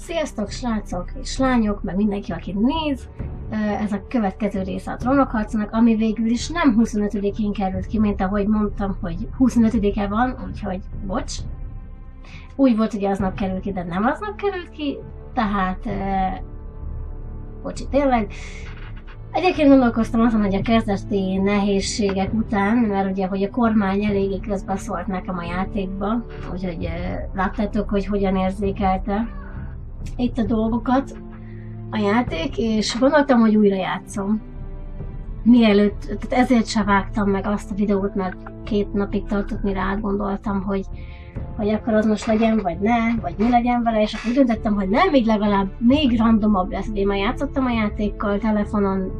Sziasztok srácok és lányok, meg mindenki, aki néz! Ez a következő része a trónokharcnak, ami végül is nem 25-én került ki, mint ahogy mondtam, hogy 25-e van, úgyhogy bocs. Úgy volt, hogy aznap került ki, de nem aznap került ki, tehát bocsi, tényleg. Egyébként gondolkoztam azon, hogy a kezdeti nehézségek után, mert ugye, hogy a kormány eléggé közbeszólt nekem a játékba, úgyhogy láttátok, hogy hogyan érzékelte itt a dolgokat a játék, és gondoltam, hogy újra játszom. Mielőtt, tehát ezért se vágtam meg azt a videót, mert 2 napig tartott, mire átgondoltam, hogy akkor az most legyen, vagy ne, vagy mi legyen vele, és akkor úgy döntöttem, hogy nem, így legalább még randomabb lesz. Én már játszottam a játékkal, telefonon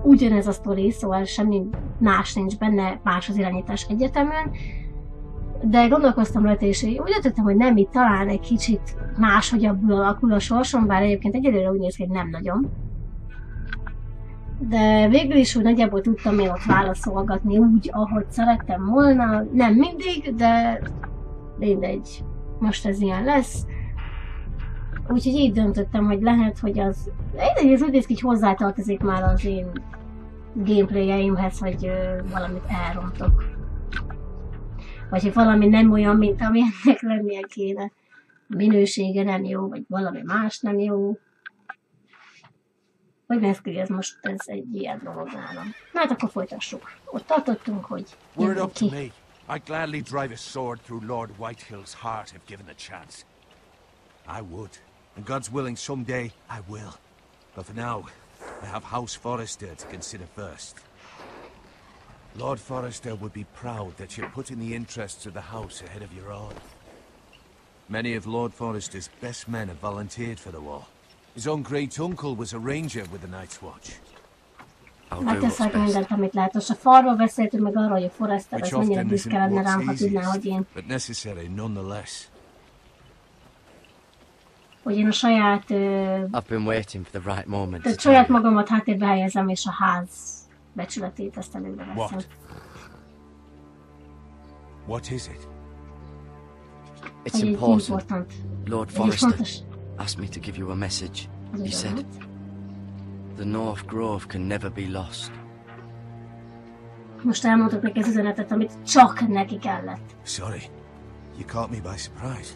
ugyanez a sztori, szóval semmi más nincs benne, más az irányítás egyetemen, de gondolkoztam rajta, és úgy döntöttem, hogy nem, itt talán egy kicsit máshogy alakul a sorsom, bár egyébként egyelőre úgy néz ki, hogy nem nagyon. De végül is úgy nagyjából tudtam én ott válaszolgatni úgy, ahogy szerettem volna, nem mindig, de mindegy, most ez ilyen lesz. Úgyhogy így döntöttem, hogy lehet, hogy az úgy néz ki, hogy hozzátartozik már az én gameplayjeimhez, hogy valamit elrontok. Vagy hogy valami nem olyan, mint ami ennek lennie kéne. A minősége nem jó, vagy valami más nem jó. Hogy néz ki, ez most ez egy ilyen dolog nálam. Na hát akkor folytassuk. Ott tartottunk, hogy jövünk ki. I'd gladly drive a sword through Lord Whitehill's heart if given the chance. I would, and God's willing someday I will. But for now, I have House Forrester to consider first. Lord Forrester would be proud that you're putting the interests of the house ahead of your own. Many of Lord Forrester's best men have volunteered for the war. His own great-uncle was a ranger with the Night's Watch. Megteszek mindent, amit lehet. Most a falról beszéltünk meg arról, hogy a Forrester ez mennyire büszke lenne rám, ha tudná, hogy én... Hogy én a saját... tehát saját magamat háttérbe helyezem, és a ház becsületét ezt előre veszem. What is it? It's important. Lord Forrester asked me to give you a message. He said, the North Grove can never be lost. Most elmondok neki az üzenetet, amit csak neki kellett. Sorry, you caught me by surprise.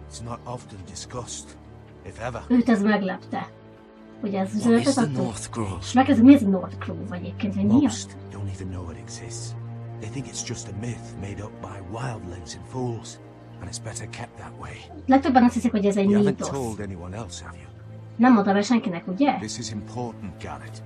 It's not often discussed, if ever. Őt ez meglepte, hogy ez az üzenetet adtuk. És megkezdődik, mi ez a North Grove egyébként, vagy mi az? Don't even know it exists. They think it's just a myth made up by wildlings and fools, and it's better kept that way. Legtöbben azt hiszik, hogy ez egy mítosz. Nem mondtam el senkinek, ugye? This is important, Garrett.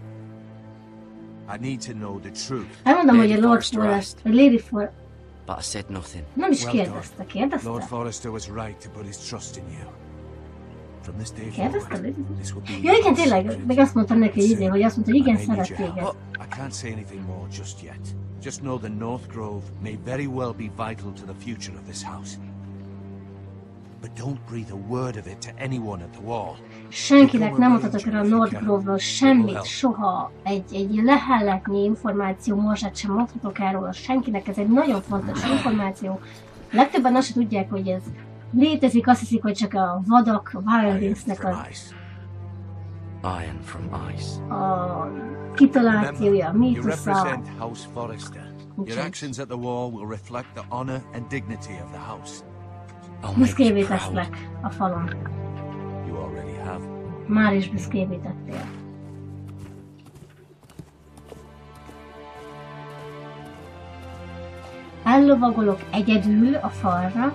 I need to know the truth. Elmondom, hogy a Lord Forrester, vagy Lady Forrester... But I said nothing. Nem is kérdezte, kérdezte? Lord Forrester was right to put his trust in you. From this day forward, this will be... Ja, igen, tényleg, meg azt mondtam neki, hogy azt mondta, hogy igen, szeret téged. I can't say anything more just yet. Just know the North Grove may very well be vital to the future of this house. But don't breathe a word of it to anyone at the wall. Senkinek nem mondhatok erről a North Grove-ról semmit, soha. Egy lehelletnyi információ morzsát sem mondhatok erről senkinek, ez egy nagyon fontos információ. Legtöbben azt sem tudják, hogy ez létezik, azt hiszik, hogy csak a vadak, a wildlingsnek a kitalációja, a mítosza. Your actions at the wall will reflect the honor and dignity of the house. Büszkévé teszlek a falon. Már is büszkévé tettél. Ellovagolok egyedül a falra.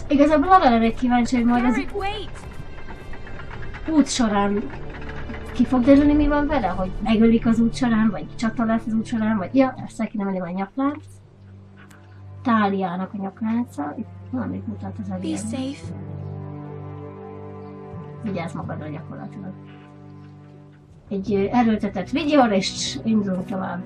Igazából arra lennék kíváncsi, hogy majd az út során ki fog derülni, mi van vele? Hogy megölik az út során, vagy csata lesz az út során, vagy... Ja, ezt el kéne menni, van a nyaklánc. Táliának a nyaklánca. Itt valamit mutat az elérni. Vigyázz magadra gyakorlatilag. Egy erőltetett videóra, és indulunk tovább.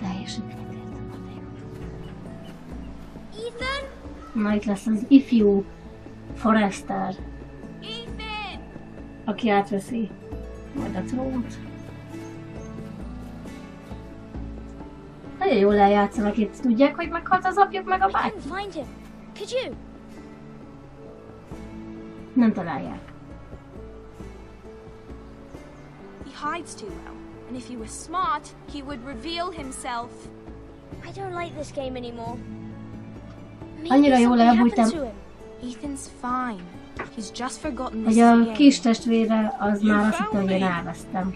Teljesen kitértem a Na itt lesz az ifjú Forrester, aki átveszi majd a trónt. Nagyon jól eljátszanak itt. Tudják, hogy meghalt az apjuk meg a bátyjuk? Nem találják. He hides too well, and if he was smart, he would reveal himself. I don't like this game anymore. Annyira jól elbújtam, Ethan's fine. He's just forgotten hogy a kis testvére az már azt hitte, hogy én elvesztem.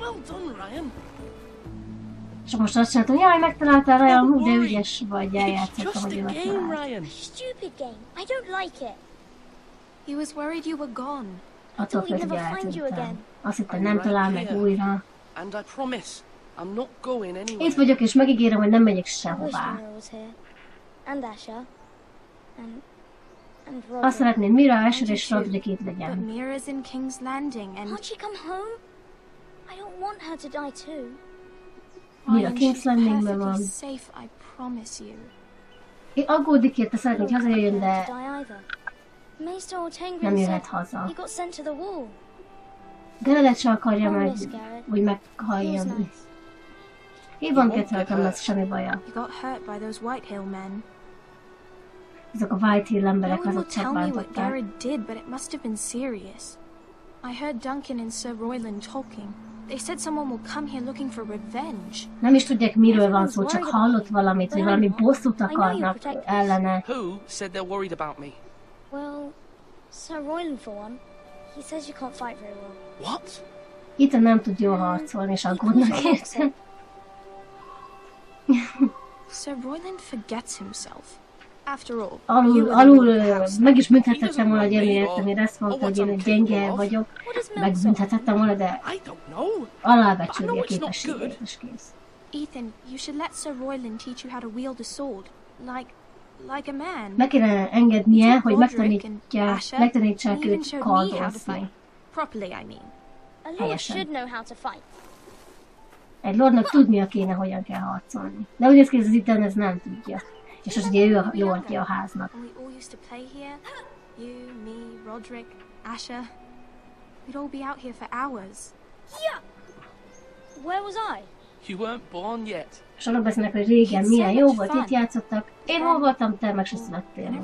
És most azt csináltam, jaj, megtaláltál Ryan, hú, de ügyes vagy, eljátszottam, hogy ő megtalált. Stupid game. I don't like it. He was worried you were gone. Attól félt, hogy eltűntem. Azt hittem, nem talál meg újra. Itt vagyok, és megígérem, hogy nem megyek sehová. Azt szeretném, Mira, Asher és Roderick itt legyen. Mira King's Landingben van. Én aggódik érte, szeretnék, hogy hazajöjjön, de nem jöhet haza. Geralt se akarja meg, hogy meghalljon. Évan Kettelt nem lesz semmi baja. Ezek a White Hill emberek azok csapbántották. Nem is tudják, miről van szó, csak hallott valamit, hogy valami bosszút akarnak ellene. Itt nem tud jól harcolni, és aggódnak érte. Alul meg is büntethettem volna, hogy emiatt, amire ezt mondta, hogy én gyenge vagyok, megbüntethettem volna, de alábecsülni a képességét, és kész. Ethan, you should let Sir Royland teach you how to wield a sword, like a man. Meg kéne engednie, hogy megtanítsák őt kardozni. Helyesen. Egy lordnak tudnia kéne, hogyan kell harcolni. De úgy néz ki, ez az Ethan ez nem tudja. És az ugye ő a lordja a háznak. És arról beszélnek, hogy régen milyen jó volt, itt játszottak. Én hol voltam, te meg se születtél.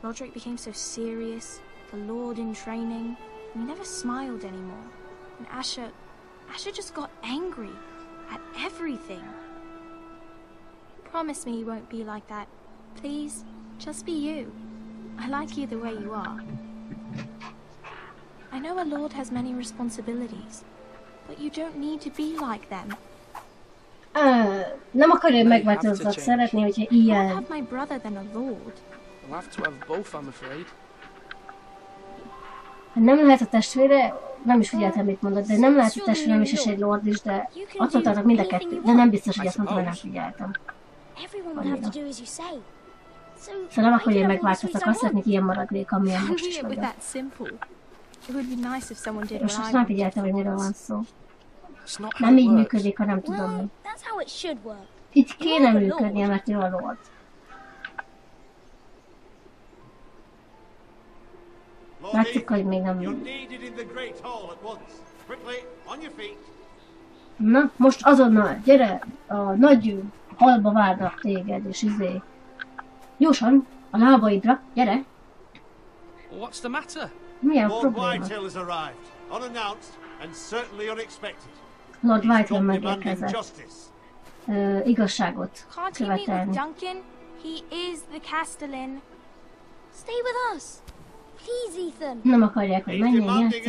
Roderick became so serious, the lord in training, and he never smiled anymore. And Asher just got angry at everything. Promise me you won't be like that. Please, just be you. I like you the way you are. I know a lord has many responsibilities, but you don't need to be like them. Nem akarja, hogy megváltozzak, szeretné, hogyha ilyen... I'll have my brother than a lord. We'll have to have both, I'm afraid. Nem lehet a testvére, nem is figyeltem, mit mondott, de nem lehet a testvérem is, és egy lord is, de attól tartok mind a kettő. De nem biztos, hogy azt mondtam, hogy nem figyeltem. Szóval nem akarja, hogy megváltoztak, azt szeretnék, ilyen maradnék, amilyen most is vagyok. Most azt nem figyeltem, hogy miről van szó. Nem így működik, ha nem tudom mi. Így kéne működnie, mert ő a lord. Látszik, hogy még nem... Na, most azonnal, gyere! A nagy halba várnak téged, és Gyorsan, a lábaidra, gyere! Mi a probléma? Lord Whitehill megérkezett. Igazságot követelni. Nem akarják, hogy menjen játszani.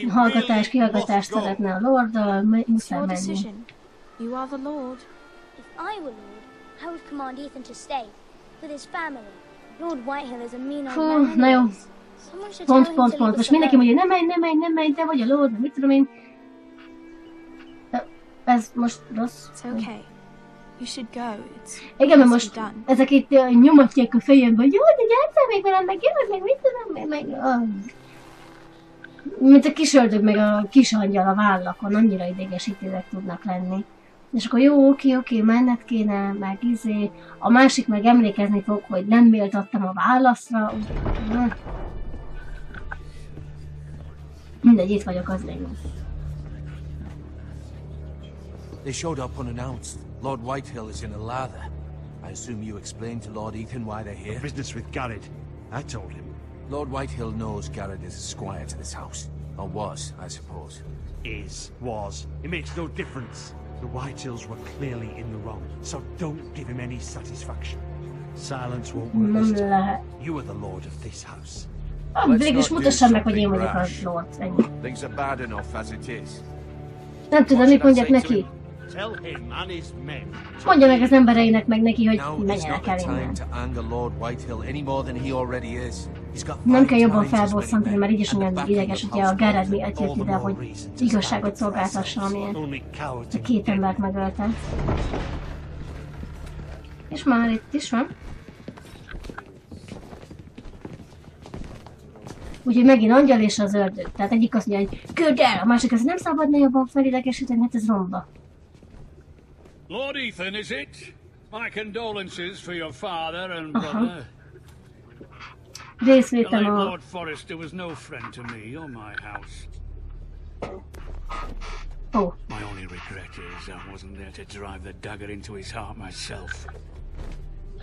Hallgatás, kihallgatást szeretne a lorddal, muszáj menni. Hú, na jó. Pont. Most mindenki mondja, nem menj, te vagy a lord, mit tudom én. Ez most rossz. Igen, mert most ezek itt nyomatják a fejembe, hogy jó, de játsszál még velem, meg jövök, meg mit tudom, meg... Mint a kis ördög, meg a kis angyal a vállakon, annyira idegesítőek tudnak lenni. És akkor jó, oké, menned kéne, meg izé. A másik meg emlékezni fog, hogy nem méltattam a válaszra. Mindegy, itt vagyok, az lényeg. They showed up unannounced. Lord Whitehill is in a lather. I assume you explained to Lord Ethan why they're here? Business with Garrett. I told him. Lord Whitehill knows Garrett is a squire to this house. Or was, I suppose. Was. It makes no difference. The Whitehills were clearly in the wrong, so don't give him any satisfaction. Silence won't work this time. You are the lord of this house. Végülis mutassam meg, hogy én vagyok a lord. Ennyi. Things are bad enough as it is. Nem tudom, mit mondjak neki. Mondja meg az embereinek meg neki, hogy menjenek el innen. Nem kell jobban felbosszantani, mert így is olyan ideges, ugye a Garrett miatt jött ide, hogy igazságot szolgáltassa, amilyen a két embert megölte. És már itt is van. Úgyhogy megint angyal és az ördög. Tehát egyik azt mondja, hogy küld el, a másik azt nem szabadna jobban felidegesíteni, hát ez romba. Lord Ethan, is it? My condolences for your father and brother. Részvétem a... Lord Forrester was no friend to me or my house. Oh. My only regret is I wasn't there to drive the dagger into his heart myself.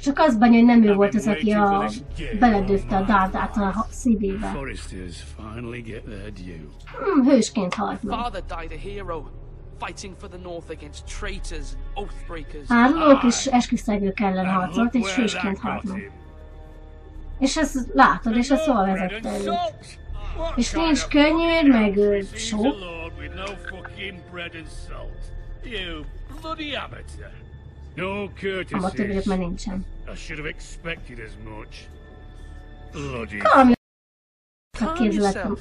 Csak az banya, hogy nem ő volt az, aki beledőtte a dárdát a szívébe. Hősként halt meg. Árulók és esküszegők ellen harcolt, és hősként halt meg. És ezt látod, és ezt hol vezette őt. És nincs könnyű, meg sok. Amatőrök már nincsen. Kalmi képzelettem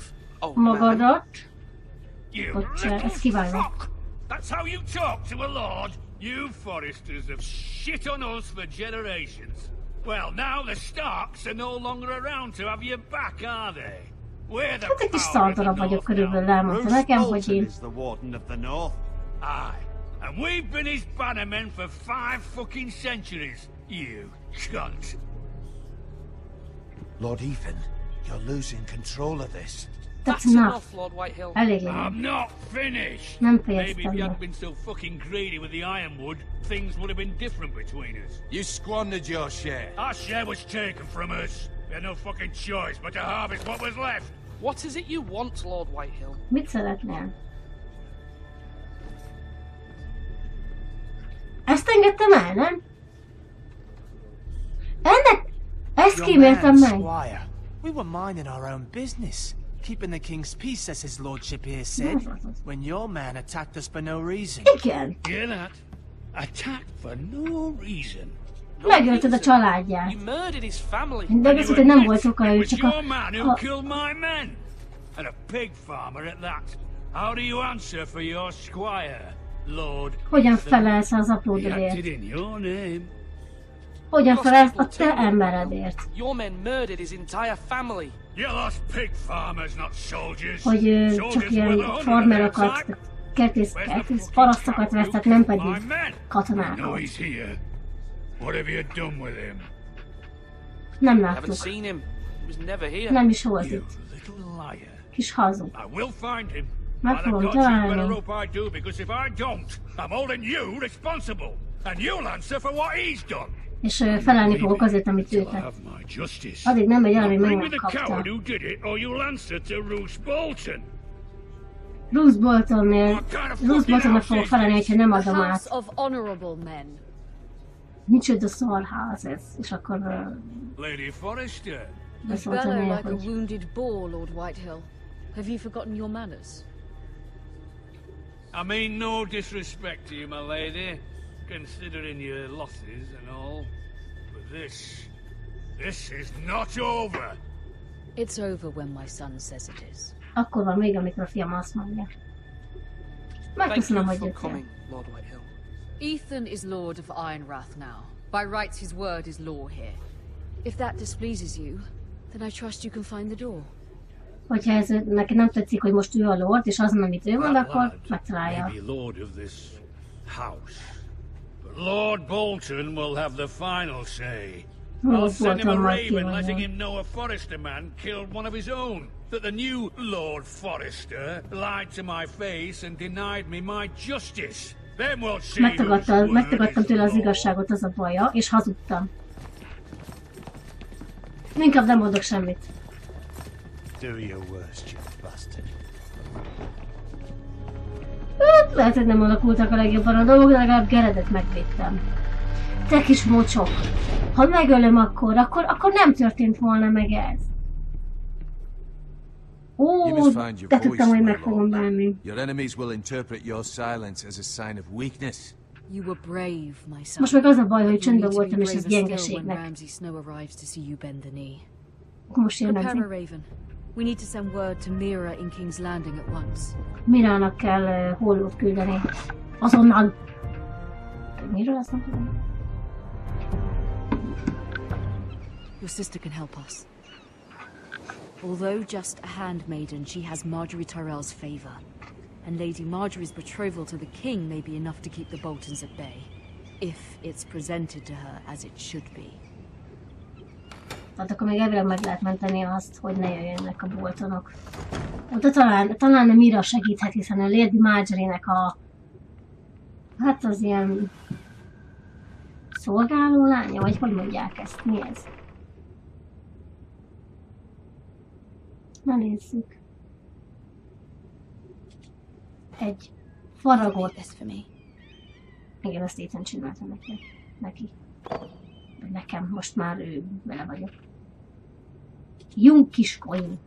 magadat. Bocsánat, ez kiváló. That's how you talk to a lord? You Forresters have shit on us for generations. Well, now the Starks are no longer around to have you back, are they? We're the hát egy kis szardarab vagyok körülbelül, elmondta nekem, hogy én... Aye, and we've been his bannermen for 5 fucking centuries, you cunt. Lord Ethan, you're losing control of this. That's enough. Elég legyen. I'm not finished. Nem Maybe fejeztem if you be. hadn't been so fucking greedy with the ironwood, things would have been different between us. You squandered your share. Our share was taken from us. We had no fucking choice but to harvest what was left. What is it you want, Lord Whitehill? Mit szeretnél? Ezt engedtem el, nem? Ennek... Ezt kíméltem meg. We were minding our own business, keeping the king's peace, as his lordship here said, when your man attacked us for no reason. Igen. Hear that? Attacked for no reason. Megölted a családját. You murdered his family. De azt hogy nem volt oka, ő csak a... And a pig farmer at that. How do you answer for your squire, Lord? Hogyan felelsz az apródodért? Hogyan felelsz a te emberedért? Your men murdered his entire family. You lost pig farmers, not soldiers. Hogy csak ilyen farmerokat, kertész parasztokat vesztek, nem pedig katonákat. What have you done with him? Nem láttuk. Nem is volt itt. Kis hazug. Meg fogom találni. És felelni fogok azért, amit ő tett. Addig nem megy el, hogy megkapta. Bruce Boltonnak fogok felelni, hogyha nem adom át. Micsoda szarház ez, és akkor... Lady Forrester. You bellow like a wounded boar, Lord Whitehill. Have you forgotten your manners? I mean no disrespect to you, my lady, considering your losses and all. But this is not over. It's over when my son says it is. Akkor van még, amikor a fiam azt mondja. Megköszönöm, hogy jöttél. Ethan is Lord of Ironrath now. By rights his word is law here. If that displeases you, then I trust you can find the door. Hogyha ez neki nem tetszik, hogy most ő a lord, és azon, amit ő mond, akkor megtalálja. house. But Lord Bolton will have the final say. I'll send him a raven letting him know a Forrester man killed one of his own. That the new Lord Forrester lied to my face and denied me my justice. Then we'll see. Megtagadtam tőle az igazságot, az a baja, és hazudtam. Inkább nem mondok semmit. Do your worst, you bastard. Lehet, hogy nem alakultak a legjobban a dolgok, de legalább Geredet megvédtem. Te kis mocsok! Ha megölöm akkor nem történt volna meg ez. Ó, de tudtam, hogy meg fogom bánni. Your enemies will interpret your silence as a sign of weakness. You were brave, my son. Most meg az a baj, hogy csöndben voltam, és ez gyengeségnek. Most jön Ramsay. We need to send word to Mira in King's Landing at once. Mirának kell hollót küldeni. Azonnal! Miről ezt nem tudom? Your sister can help us. Although just a handmaiden, she has Marjorie Tyrell's favor. And Lady Marjorie's betrothal to the king may be enough to keep the Boltons at bay. If it's presented to her as it should be. Hát akkor még elvileg meg lehet menteni azt, hogy ne jöjjenek a Boltonok. De talán Mira segíthet, hiszen a Lady Marjorie-nek a... Hát az ilyen... szolgáló lánya, vagy hogy mondják ezt? Mi ez? Na nézzük. Egy faragot. Igen, ezt Ethan csinálta neki. Nekem, most már ő vele vagyok. Jung kis coin.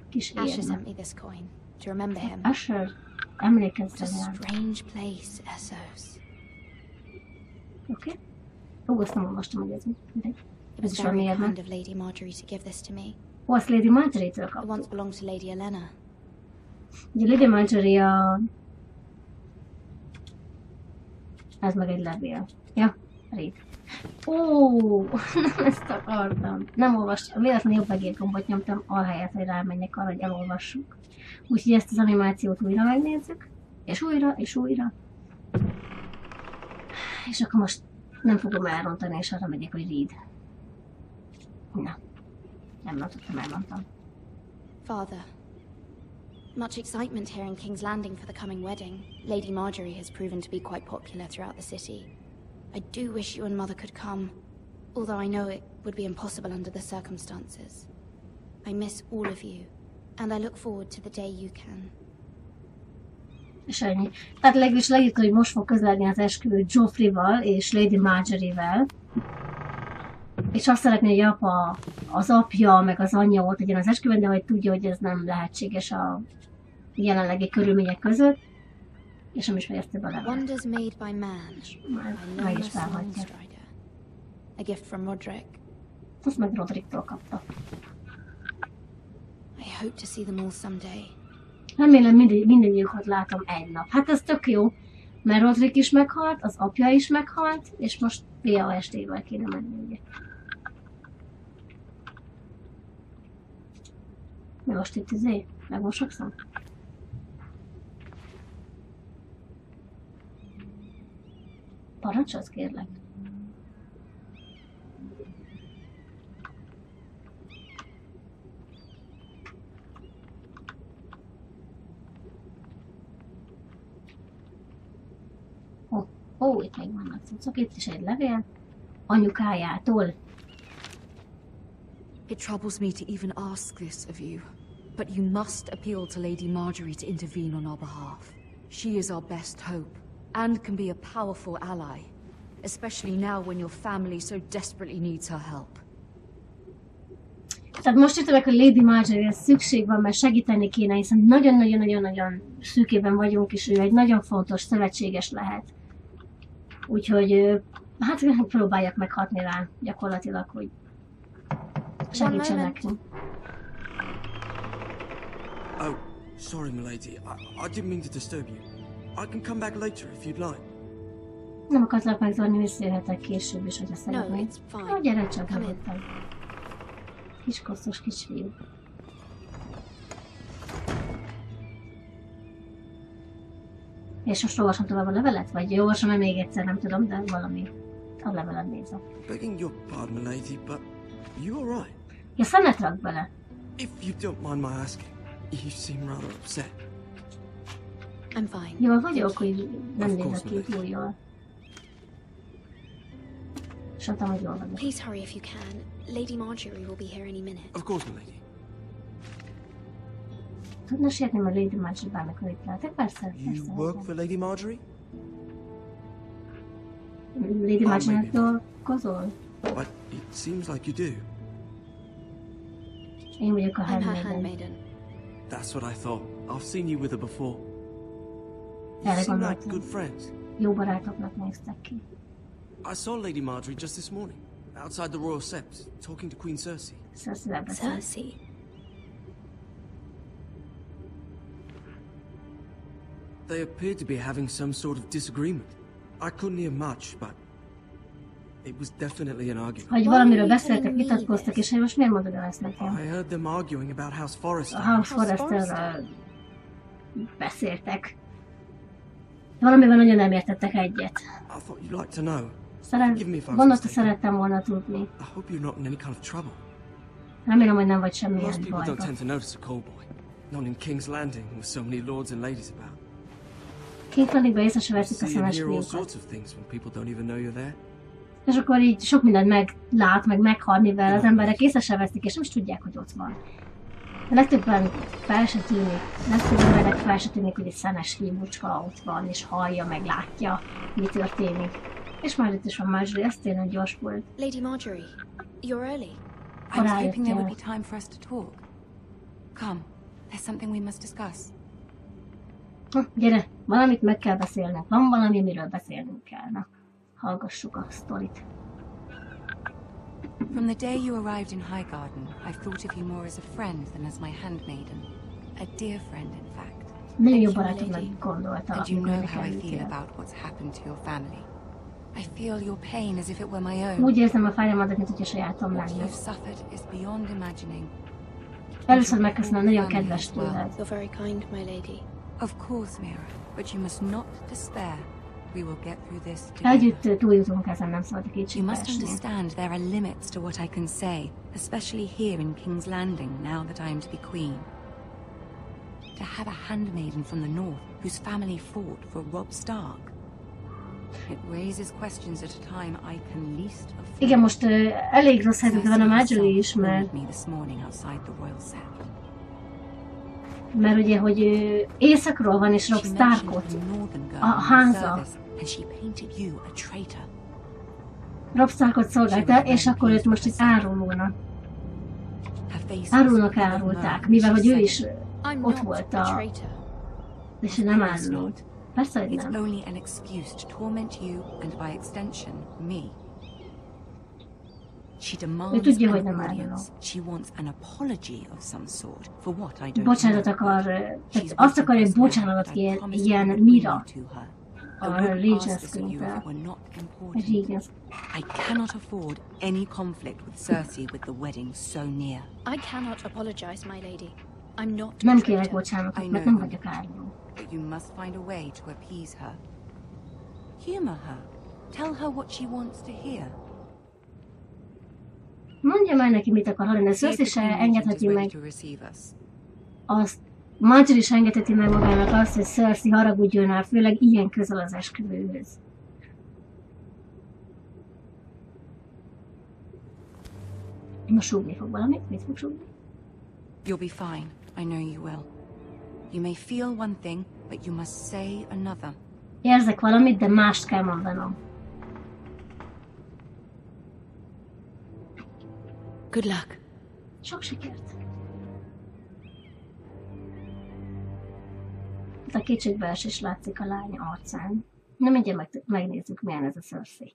Kis érme. Asher sent me this coin to remember him. Asher, emlékezzen el. Strange place, Essos. Oké. Ó, azt nem olvastam, hogy ez mindegy. Ez is valami érme. Of Lady Marjorie to give this to me. Ó, azt Lady Marjorie-től kaptuk. It once belonged to Lady Elena. Ugye Lady Marjorie a... Ez meg egy levél. Ja, read. Ó, nem ezt akartam. Nem olvastam. Véletlenül jobb egérgombot nyomtam, ahelyett, hogy rámenjek arra, hogy elolvassuk. Úgyhogy ezt az animációt újra megnézzük. És újra, és újra. És akkor most nem fogom elrontani, és arra megyek, hogy read. Na. Nem tudtam, elmondtam. Father. Much excitement here in King's Landing for the coming wedding. Lady Marjorie has proven to be quite popular throughout the city. I do wish you and Mother could come, although I know it would be impossible under the circumstances. I miss all of you, and I look forward to the day you can. És ennyi. Tehát legalábbis leírta, hogy most fog közeledni az esküvő Joffrey-val és Lady Marjorie-vel. És azt szeretné, hogy az apja meg az anyja ott legyen az esküvőn, de hogy tudja, hogy ez nem lehetséges a jelenlegi körülmények között. És nem is fejezte bele. Wonders made by man. Meg is felhagyja. A gift from Roderick. Azt meg Roderick-tól kapta. I hope to see them all someday. Remélem mindennyiukat látom egy nap. Hát ez tök jó, mert Roderick is meghalt, az apja is meghalt, és most Pia estével kéne menni, ugye. Mi most itt megmosakszom? Parancsolsz, kérlek. Ó, itt még vannak cuccok, itt is egy levél. Anyukájától. It troubles me to even ask this of you, but you must appeal to Lady Marjorie to intervene on our behalf. She is our best hope, and can be a powerful ally, especially now when your family so desperately needs her help. Tehát most jöttek, hogy Lady Marjorie szükség van, mert segíteni kéne, hiszen nagyon-nagyon-nagyon szűkében vagyunk, és ő egy nagyon fontos szövetséges lehet. Úgyhogy, hát próbáljak meghatni rá gyakorlatilag, hogy segítsen nekünk. Oh, sorry, milady. I didn't mean to disturb you. I can come back later if you'd like. Nem akartlak megzorni, visszajöhetek később is, hogyha szeretnél. No, gyere csak, nyugodtan. Kis koszos kisfiú. És most olvasom tovább a levelet? Vagy olvasom-e még egyszer, nem tudom, de valami a levelet nézem. Begging your pardon, milady, but you all right? Ja, szemet rak bele. If you don't mind my asking, you seem rather upset. I'm fine. Jól vagyok, hogy nem nézek ki túl jól. Sontem, hogy jól vagyok. Please hurry if you can. Lady Marjorie will be here any minute. Of course, milady. Tudna sietni, mert Lady Marjorie bármikor itt lehetek? Persze, You work for Lady Marjorie? Lady Marjorie-nek dolgozol? But it seems like you do. Én vagyok a I'm her handmaiden. handmaiden. That's what I thought. I've seen you with her before. You Erre seem like gondoltam. good friends. Jó barátoknak néztek ki. I saw Lady Marjorie just this morning, outside the royal sept, talking to Queen Cersei. Cersei-vel beszélt. Cersei. They appeared to be having some sort of disagreement. I couldn't hear much, but it was definitely an argument. Hogy valamiről beszéltek, vitatkoztak, és most miért mondod el ezt nekem? I heard them arguing about House Forrester. A House Forresterről beszéltek. Valamivel nagyon nem értettek egyet. I thought you'd like to know. Gondolta, szerettem volna tudni. I hope you're not in any kind of trouble. Remélem, hogy nem vagy semmilyen Most people don't bajban. tend to notice a callboy. Not in King's Landing with so many lords and ladies about. Kint Landingben észre se You veszik a see and szemes hear all fiúkat. sorts of things when people don't even know you're there. És akkor így sok mindent meglát, meg meghal, mivel az emberek észre se veszik, és nem is tudják, hogy ott van. A legtöbben fel se tűnik, legtöbb emberek fel se tűnik, hogy egy szenes fiúcska ott van, és hallja, meg látja, mi történik. És már itt is van Marjorie, ez tényleg gyors volt. Lady Marjorie, you're early. I was hoping there would be time for us to talk. Come, there's something we must discuss. Gyere, valamit meg kell beszélnünk. Van valami, miről beszélnünk kell. Na, hallgassuk a sztorit. From the day you arrived in Highgarden, I've thought of you more as a friend than as my handmaiden. A dear friend, in fact. Nagyon jó barátomnak gondolta, And you amikor know how I feel nekem about what's happened to your family. I feel your pain as if it were my own. úgy érzem a fájdalmat, mint hogy a sajátom What lenne. you've suffered is beyond imagining. Először megköszönöm, nagyon kedves tőled. You're very kind, my lady. Of course, Mira, but you must not despair. We will get through this together. Együtt túljutunk ezen, nem szabad You kétségbe must esni. understand there are limits to what I can say, especially here in King's Landing, now that I am to be queen. To have a handmaiden from the north whose family fought for Robb Stark. It raises questions at a time I can least afford. Igen, most elég rossz helyzetben van a Marjorie is, mert ugye, hogy északról van, és Robb Starkot, a háza. Robb Starkot szolgálta, és akkor őt most itt árulónak árulták, mivel hogy ő is ott volt és nem árulót. Persze, hogy nem. only an excuse to torment you and by extension me. She demands tudja, hogy an nem áruló. audience. She wants an apology of some sort for what I don't Bocsánatot know. akar, tehát azt akarja, hogy bocsánatot kér ilyen Mira. A Regent's Queen-től. I cannot afford any conflict with Cersei with the wedding so near. I cannot apologize, my lady. I'm not Nem a kérek traitor. bocsánatot, mert nem vagyok áruló. But you must find a way to appease her. Humor her. Tell her what she wants to hear. Mondja már neki, mit akar hallani, Cersei se engedheti meg To receive us. azt. Marjorie is engedheti meg magának azt, hogy Cersei haragudjon el, főleg ilyen közel az esküvőhöz. Most súgni fog valamit? Mit fog súgni? You'll be fine. I know you will. You may feel one thing, but you must say another. Érzek valamit, de mást kell mondanom. Good luck. Sok sikert. A kétségbeesés látszik a lány arcán. Na mindjárt megnézzük, milyen ez a Cersei.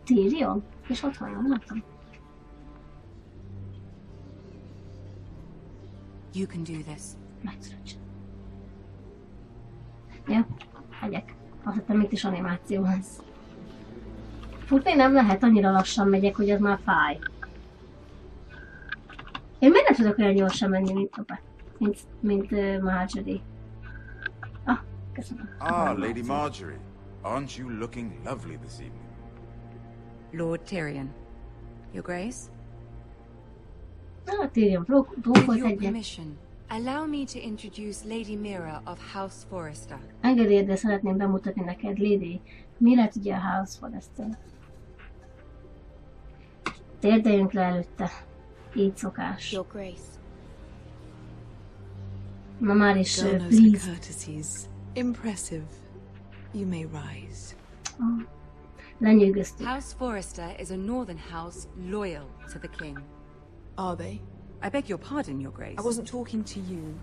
Tyrion? És ott van, nem látom. You can do this. Meg tudod csinálni. Ja, megyek. Azt hittem, itt is animáció lesz. Futni nem lehet, annyira lassan megyek, hogy az már fáj. Én miért nem tudok olyan gyorsan menni, mint Marjorie? Ah, köszönöm. Ah, Lady Marjorie. Aren't you looking lovely this evening? Lord Tyrion. Your Grace? Ah, Tyrion, With your permission, allow me to introduce Lady Mira of House Forrester. Engedélyed, de szeretném bemutatni neked Lady Mira, ugye a House Forrester. Térdeljünk le előtte. Így szokás. Your Grace. Na már is, please. Impressive. You may rise. Oh. Lenyűgöztük. House Forrester is a northern house loyal to the king. Are they? I beg your pardon, Your Grace. I wasn't talking to you.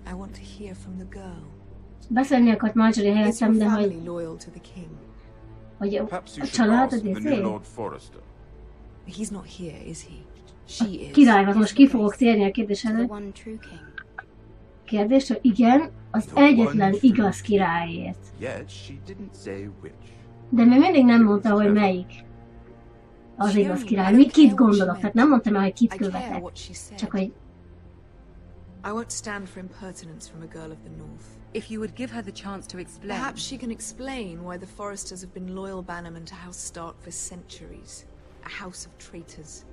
I want to hear from the girl. Beszélni akart Marjorie helyettem, de hogy... loyal to the king? Hogy a családod izé? He's not here, is he? She is. Királyhoz most ki fogok térni a kérdés előtt. Kérdés, hogy igen, az egyetlen igaz királyért. De még mindig nem mondta, hogy melyik az igaz király. Kit gondolok, tehát nem mondtam el, hogy kit követek. Csak hogy... I won't stand for impertinence from a girl of the north. If you would give her the chance to explain... Perhaps she can explain why the Forresters have been loyal bannermen to House Stark for centuries. A house of traitors.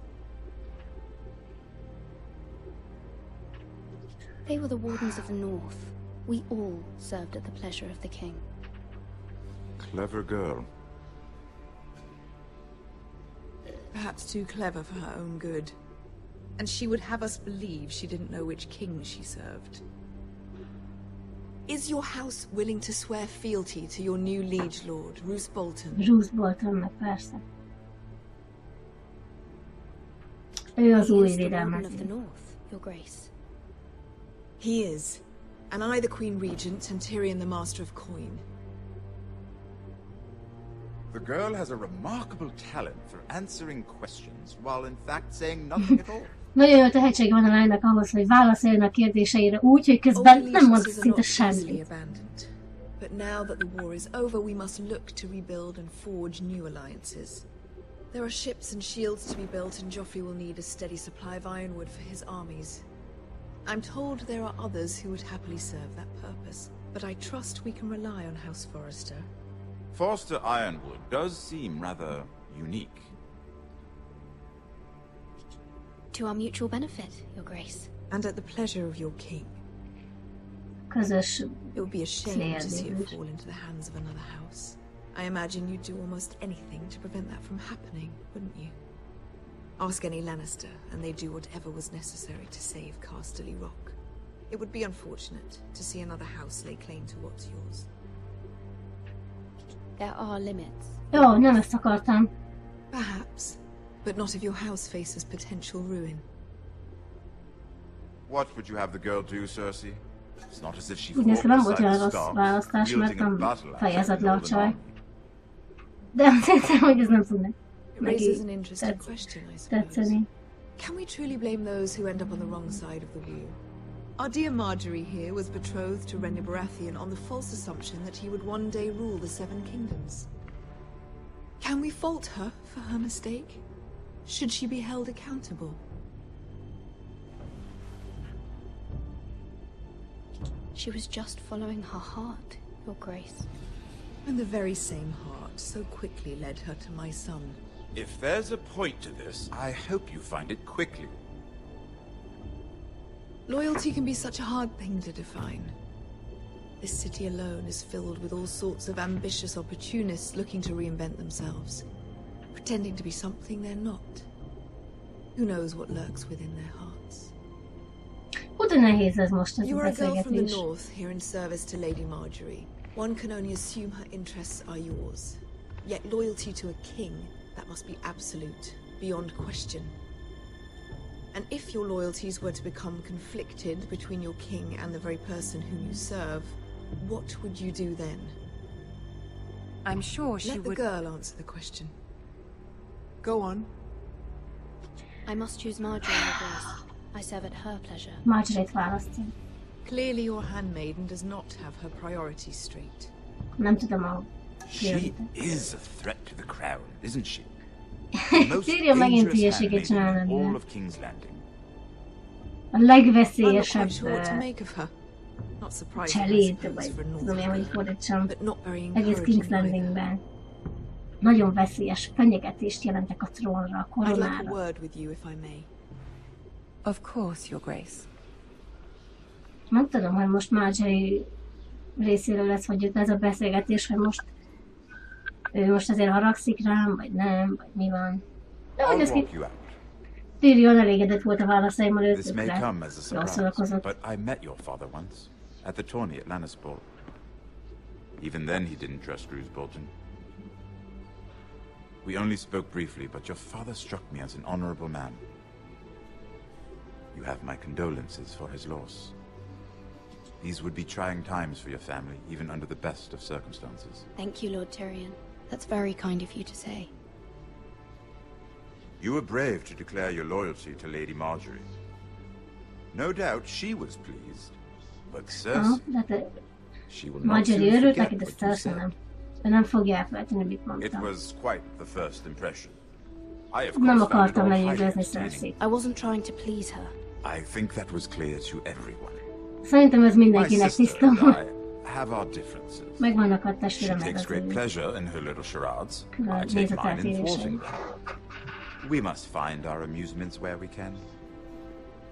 They were the wardens of the north. We all served at the pleasure of the king. Clever girl. Perhaps too clever for her own good. And she would have us believe she didn't know which king she served. Is your house willing to swear fealty to your new liege lord, Roose Bolton? Roose Boltonnak persze. Ő az új védelmező. Your Grace. He is. And I the Queen Regent and Tyrion the Master of Coin. The girl has a remarkable talent for answering questions, while in fact saying nothing at all. Nagyon jó tehetség van a lánynak ahhoz, hogy válaszoljon a kérdéseire úgy, hogy közben nem mond szinte semmit. But now that the war is over, we must look to rebuild and forge new alliances. There are ships and shields to be built, and Joffrey will need a steady supply of ironwood for his armies. I'm told there are others who would happily serve that purpose, but I trust we can rely on House Forrester. Forster Ironwood does seem rather unique. To our mutual benefit, Your Grace. And at the pleasure of your king. Közös It would be a shame to see it fall into the hands of another house. I imagine you'd do almost anything to prevent that from happening, wouldn't you? Ask any Lannister, and they'd do whatever was necessary to save Casterly Rock. It would be unfortunate to see another house lay claim to what's yours. There are limits. Jó, nem ezt akartam. Perhaps, but not if your house faces potential ruin. What would you have the girl do, Cersei? It's not as if she fought beside Stark, wielding a battle axe. De azt hiszem, hogy ez nem tudnak. It raises an interesting question, I suppose. Can we truly blame those who end up on the wrong side of the wheel? Our dear Marjorie here was betrothed to Renly Baratheon on the false assumption that he would one day rule the Seven Kingdoms. Can we fault her for her mistake? Should she be held accountable? She was just following her heart, Your Grace. And the very same heart so quickly led her to my son. If there's a point to this, I hope you find it quickly. Loyalty can be such a hard thing to define. This city alone is filled with all sorts of ambitious opportunists looking to reinvent themselves, pretending to be something they're not. Who knows what lurks within their hearts? You are a girl from the north, here in service to Lady Marjorie. One can only assume her interests are yours. Yet loyalty to a king, that must be absolute, beyond question. And if your loyalties were to become conflicted between your king and the very person whom you serve, what would you do then? I'm sure she would... Let the girl answer the question. Go on. I must choose Marjorie, Your Grace. I serve at her pleasure. Marjorie választja. Clearly your handmaiden does not have her priorities straight. Nem tudom a... She is a threat to the crown, isn't she? Tyrion megint hülyeséget csinálnak. All of King's Landing. a legveszélyesebb cseléd, vagy tudom én, hogy fordítsam, egész King's Landingben. Nagyon veszélyes fenyegetést jelentek a trónra, a koronára. Of course, Your Grace. Nem tudom, hogy most Marjorie részéről lesz, hogy jött ez a beszélgetés, hogy most ő most azért haragszik rám, vagy nem, vagy mi van. De hogy ez ki... Tyrion elégedett volt a válaszaimmal, őszükre. Jól szórakozott. But I met your father once, at the tourney at Lannisport. Even then he didn't trust Roose Bolton. We only spoke briefly, but your father struck me as an honorable man. You have my condolences for his loss. These would be trying times for your family, even under the best of circumstances. Thank you, Lord Tyrion. That's very kind of you to say. You were brave to declare your loyalty to Lady Marjorie. No doubt she was pleased, but Cersei... She will not soon forget what you said. Nem fogja elfelejteni, mit mondtam. It was quite the first impression. I of Nem course found it akartam all lenyűgözni highly entertaining. Cersei. I wasn't trying to please her. I think that was clear to everyone. Szerintem ez My mindenkinek sister tiszta. and I have our differences. Megvannak a She testvéremek takes az great ő. pleasure in her little charades. I take Nézeteltérései. mine in thwarting them. We must find our amusements where we can.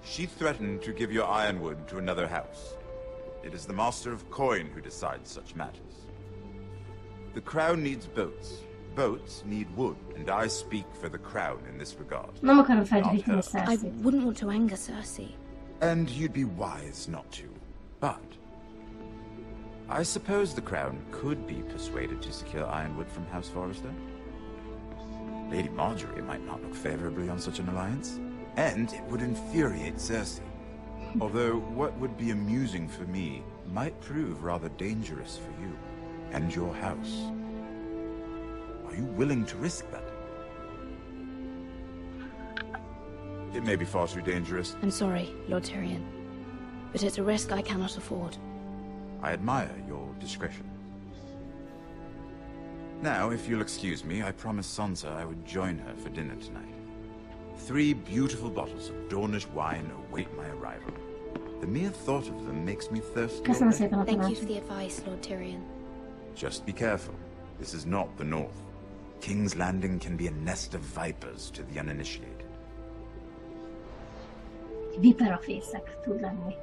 She threatened to give your ironwood to another house. It is the Master of Coin who decides such matters. The crown needs boats. Boats need wood, and I speak for the crown in this regard. Nem akarom felgyújtani Cersei. I wouldn't want to anger Cersei. And you'd be wise not to. But I suppose the crown could be persuaded to secure ironwood from House Forrester. Lady Marjorie might not look favorably on such an alliance, and it would infuriate Cersei. Although what would be amusing for me might prove rather dangerous for you and your house. Are you willing to risk that? It may be far too dangerous. I'm sorry, Lord Tyrion, but it's a risk I cannot afford. I admire your discretion. Now, if you'll excuse me, I promised Sansa I would join her for dinner tonight. 3 beautiful bottles of Dornish wine await my arrival. The mere thought of them makes me thirsty. Thank you for the advice, Lord Tyrion. Just be careful. This is not the North. King's Landing can be a nest of vipers to the uninitiated. Viperafészek tud lenni.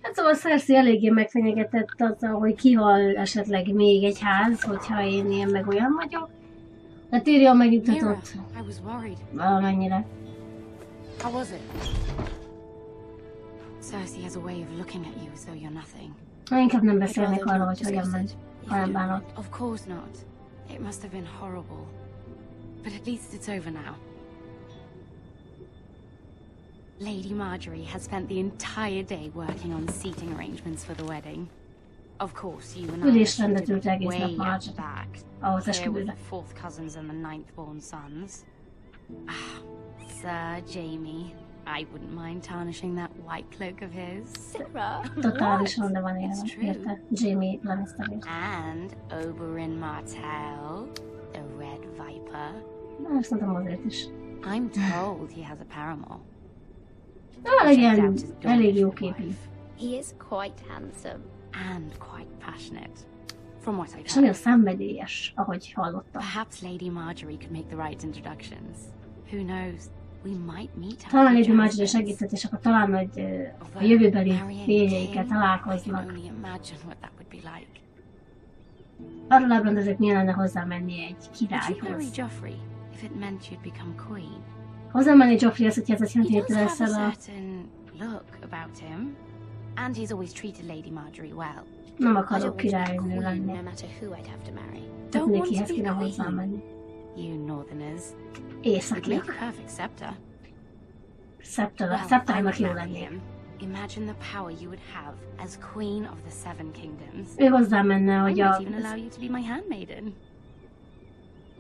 Hát szóval Cersei eléggé megfenyegetett azzal, hogy kihal esetleg még egy ház, hogyha én ilyen meg olyan vagyok. De Tyrion megnyugtatott valamennyire. How was it? Cersei has a way of looking at you as though you're nothing. Inkább nem beszélnek arról, hogy hogyan ment, ha nem bánott. Of course not. It must have been horrible. But at least it's over now. Lady Marjorie has spent the entire day working on seating arrangements for the wedding. Of course, you and I Ülésrendet ült egész nap way Marjorie. back. Ahhoz Here with esküvőre. the 4th cousins and the 9th born sons. Ah, Sir Jamie. I wouldn't mind tarnishing that white cloak of his. Sarah. Totálisan le van élve, érte? Jamie Lannisterért. And Oberyn Martell, the Red Viper. Na, ezt mondtam azért is. I'm told he has a paramour. Elég jó képű. He is quite handsome. And quite passionate. From what I've És nagyon heard. szenvedélyes, ahogy hallottam. Perhaps Lady Marjorie could make the right introductions. Who knows? We might meet her. Talán Lady Marjorie segített, és akkor talán, hogy a jövőbeli férjeikkel találkoznak. Only imagine what that would be like. Arról ábrándozik, milyen lenne hozzámenni egy Would you marry királyhoz. Joffrey if it meant you'd become queen? Hozzámenni Joffreyhez, hogyha ez azt jelenti, He hogy does have leszel a a... certain look about him, and he's always treated Lady Marjorie well. Nem I akarok don't want to be királynő queen, lenni. no matter who I'd have to marry. Tudni, kihez kéne hozzámenni. You Northerners. You'd make Északiak. a perfect scepter. Szeptának jó lenni. Imagine the power you would have as queen of the 7 kingdoms. Ő hozzá-menne, I hogy might a... even allow you to be my handmaiden.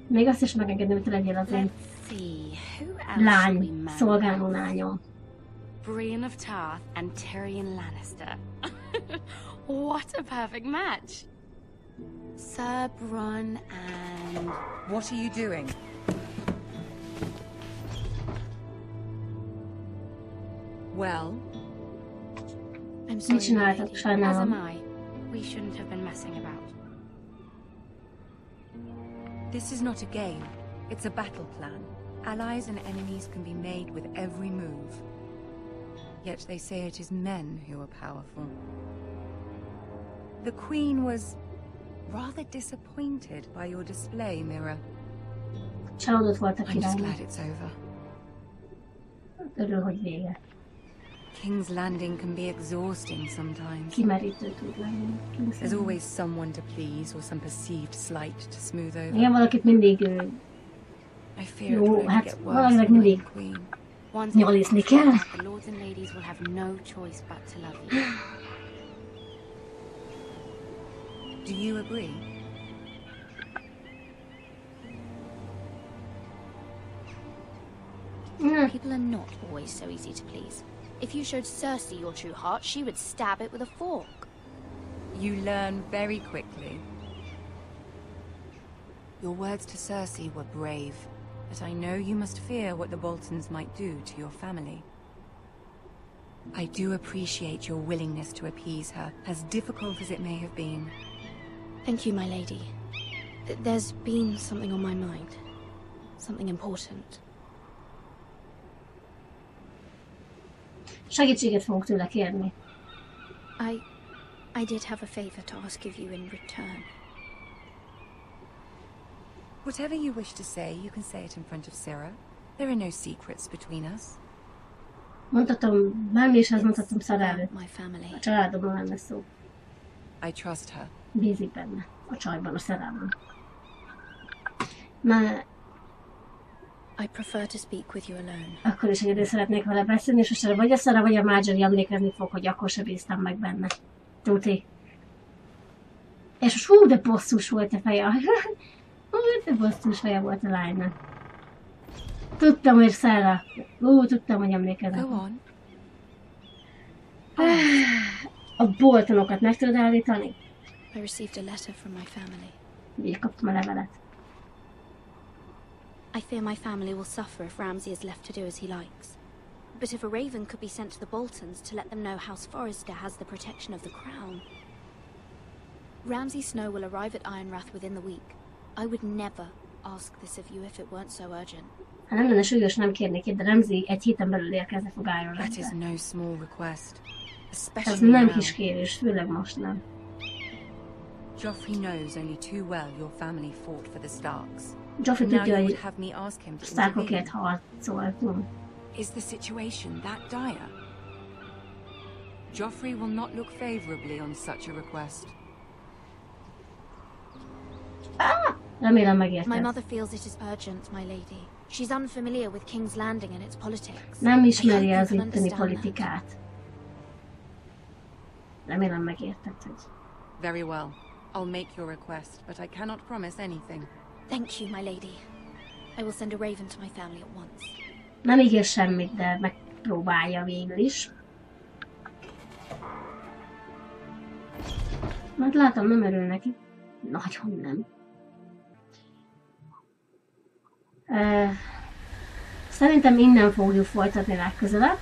Még azt is megengedném, hogy te legyél az én Let's see, who else should we lány, marry? szolgáló lányom. Brienne of Tarth and Tyrion Lannister. What a perfect match! Sir Brun and... What are you doing? Well... I'm sorry, csináltak, as sajnálom. am I. We shouldn't have been messing about. This is not a game. It's a battle plan. Allies and enemies can be made with every move. Yet they say it is men who are powerful. The Queen was rather disappointed by your display, Mira. Csalódott volt a I'm just királynak. glad it's over. Örül, hogy vége. King's Landing can be exhausting sometimes. Kimerítő tud lenni. There's always someone to please or some perceived slight to smooth over. Igen, valakit mindig I fear jó, it will only hát get worse valakinek than mindig the Queen. nyalisni kell. The lords and ladies will have no choice but to love you. Do you agree? People are not always so easy to please. If you showed Cersei your true heart, she would stab it with a fork. You learn very quickly. Your words to Cersei were brave, but I know you must fear what the Boltons might do to your family. I do appreciate your willingness to appease her, as difficult as it may have been. Thank you, my lady. There's been something on my mind. Something important. Segítséget fogok tőle kérni. I did have a favor to ask of you in return. Whatever you wish to say, you can say it in front of Sarah. There are no secrets between us. Mondhatom, bármi is azt mondhatom Sarah előtt. My family. A családomról lenne szó. I trust her. Bízik benne. A csajban, a Sarahban. Már I prefer to speak with you alone. akkor is egyedül szeretnék vele beszélni, és most vagy a Sarah, vagy a Marjorie emlékezni fog, hogy akkor se bíztam meg benne. Tuti. És most hú, de bosszus volt a feje. Hú, de bosszus feje volt a lánynak. Tudtam, hogy Sarah. Tudtam, hogy emlékeznek. Go on. A Boltonokat meg tudod állítani? I received a letter from my family. Így kaptam a levelet. I fear my family will suffer if Ramsay is left to do as he likes. But if a raven could be sent to the Boltons to let them know House Forrester has the protection of the crown. Ramsay Snow will arrive at Ironrath within the week. I would never ask this of you if it weren't so urgent. Ha nem lenne súlyos, nem kérnék itt, de Ramsay egy héten belül érkezni fog Ironrathbe. That is no small request. Ez nem kis kérés, főleg most nem. Joffrey knows only too well your family fought for the Starks. Joffrey tudja, hogy a Starkokért harcoltunk. Is the situation that dire? Joffrey will not look favorably on such a request. Remélem megérted. My mother feels it is urgent, my lady. She's unfamiliar with King's Landing and its politics. Nem ismeri az itteni politikát. Remélem megérted, hogy... Very well. I'll make your request, but I cannot promise anything. Thank you, my lady. I will send a raven to my family at once. Nem ígér semmit, de megpróbálja végül is. Mert látom, nem örül neki. Nagyon nem. Szerintem innen fogjuk folytatni legközelebb.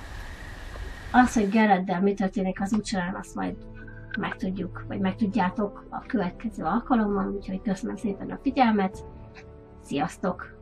Az, hogy Garreddel mi történik az útsorán, azt majd megtudjuk, vagy megtudjátok a következő alkalommal, úgyhogy köszönöm szépen a figyelmet. Sziasztok!